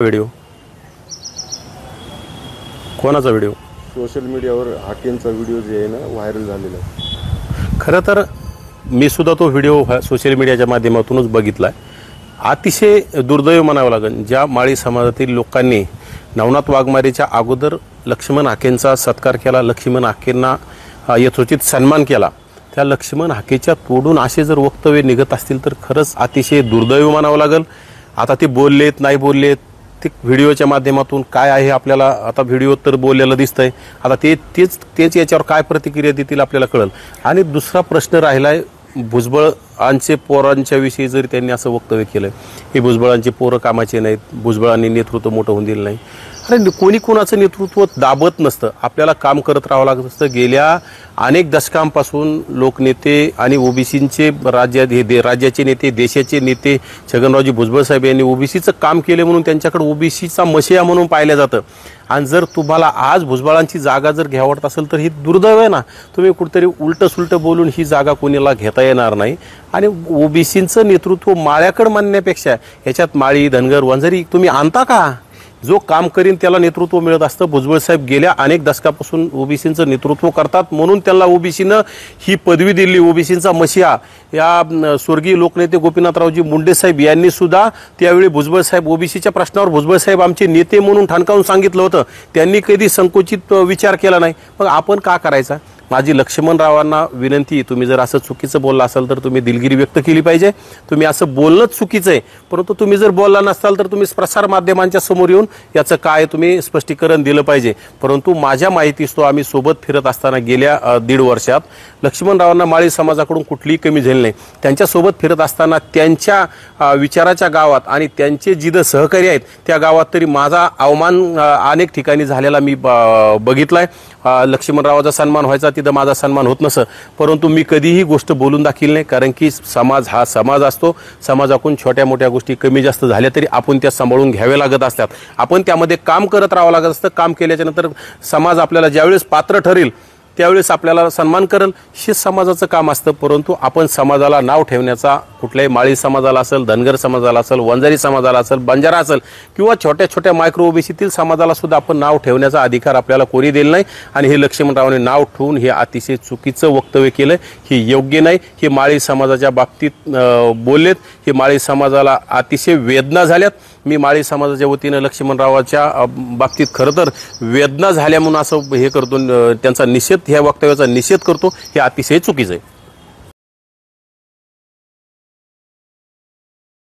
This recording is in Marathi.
व्हिडिओ कोणाचा व्हिडिओ? सोशल मीडियावर हाकेंचा व्हिडिओ जे आहे ना व्हायरल झालेला आहे. खरं तर मी सुद्धा तो व्हिडिओ सोशल मीडियाच्या माध्यमातूनच बघितला आहे. अतिशय दुर्दैव म्हणावं लागेल, ज्या माळी समाजातील लोकांनी नवनाथ वाघमारेच्या अगोदर लक्ष्मण हाकेंचा सत्कार केला, लक्ष्मण हाकेंना यथोचित सन्मान केला, त्या लक्ष्मण हाकेच्या तोडून असे जर वक्तव्य निघत असतील तर खरंच अतिशय दुर्दैव म्हणावं लागेल. आता ते बोललेत नाही बोललेत ते व्हिडिओच्या माध्यमातून काय आहे आपल्याला आता व्हिडिओ तर बोललेलं दिसतंय. आता तेच याच्यावर काय प्रतिक्रिया देतील आपल्याला कळेल. आणि दुसरा प्रश्न राहिलाय भुजबळांचे पोरांच्या विषयी जरी त्यांनी असं वक्तव्य केलं, हे भुजबळांचे पोरं कामाचे नाहीत, भुजबळांनी नेतृत्व मोठं होऊन दिलं नाही. अरे कोणी कोणाचं नेतृत्व दाबत नसतं, आपल्याला काम करत राहावं लागत असतं. गेल्या अनेक दशकांपासून लोकनेते आणि ओबीसींचे राज्याचे नेते, देशाचे नेते छगनरावजी भुजबळ साहेब यांनी ओबीसीचं काम केले म्हणून त्यांच्याकडे ओबीसीचा मशिया म्हणून पाहिलं जातं. आणि जर तुम्हाला आज भुजबळांची जागा जर घ्यावत असेल तर ही दुर्दैव आहे ना. तुम्ही कुठेतरी उलटं सुलटं बोलून ही जागा कोणाला घेता येणार नाही. आणि ओबीसींचं नेतृत्व माळ्याकडे मानण्यापेक्षा ह्याच्यात माळी, धनगर, वंजारी तुम्ही आणता का? जो काम करीन त्याला नेतृत्व मिळत असतं. भुजबळ साहेब गेल्या अनेक दशकापासून ओबीसींचं नेतृत्व करतात म्हणून त्यांना ओबीसीनं ही पदवी दिली. ओबीसींचा मशिया या स्वर्गीय लोकनेते गोपीनाथरावजी मुंडे साहेब यांनी सुद्धा त्यावेळी भुजबळ साहेब ओबीसीच्या प्रश्नावर भुजबळ साहेब आमचे नेते म्हणून ठणकावून सांगितलं होतं. त्यांनी कधी संकुचित विचार केला नाही. मग आपण का करायचा? माझी लक्ष्मणरावांना विनंती, तुम्ही जर असं चुकीचं बोलला असाल तर तुम्ही दिलगिरी व्यक्त केली पाहिजे. तुम्ही असं बोलणंच चुकीचं आहे, परंतु तुम्ही जर बोलला नसाल तर तुम्ही प्रसार माध्यमांच्या समोर येऊन याचं काय तुम्ही स्पष्टीकरण दिलं पाहिजे. परंतु माझ्या माहितीस आम्ही सोबत फिरत असताना गेल्या 1.5 वर्षात लक्ष्मणरावांना माळी समाजाकडून कुठलीही कमी झाली नाही. त्यांच्यासोबत फिरत असताना त्यांच्या विचाराच्या गावात आणि त्यांचे जिथं सहकारी आहेत त्या गावात तरी माझा अवमान अनेक ठिकाणी झालेला मी बघितलाय. लक्ष्मणरावाचा सन्मान व्हायचा, तिथं माझा सन्मान होत नसं, परंतु मी कधीही गोष्ट बोलून दाखवली नाही. कारण की समाज हा समाज असतो. समाजाकडून छोट्या मोठ्या गोष्टी कमी जास्त झाल्या तरी आपण त्या सांभाळून घ्यावे लागत असतात. आपण त्यामध्ये काम करत राहावं लागत असतं. काम केल्याच्या नंतर समाज आपल्याला ज्यावेळेस पात्र ठरेल त्यावेळेस आपल्याला सन्मान करेल, हे समाजाचं काम असतं. परंतु आपण समाजाला नाव ठेवण्याचा, कुठल्याही माळी समाजाला असेल, धनगर समाजाला असेल, वंजारी समाजाला असेल, बंजारा असेल किंवा छोट्या छोट्या मायक्रो ओबीसीतील समाजाला सुद्धा आपण नाव ठेवण्याचा अधिकार आपल्याला कोणी दिला नाही. आणि हे लक्ष्मणरावांनी नाव ठेवून हे अतिशय चुकीचं वक्तव्य केलं, हे योग्य नाही. हे माळी समाजाच्या बाबतीत बोललेत, हे माळी समाजाला अतिशय वेदना झाल्यात. मी माळी समाजाच्या वतीनं लक्ष्मणरावाच्या बाबतीत खरं तर वेदना झाल्या म्हणून असं हे करतो, त्यांचा निषेध, ह्या वक्तव्याचा निषेध करतो. हे अतिशय चुकीचं आहे.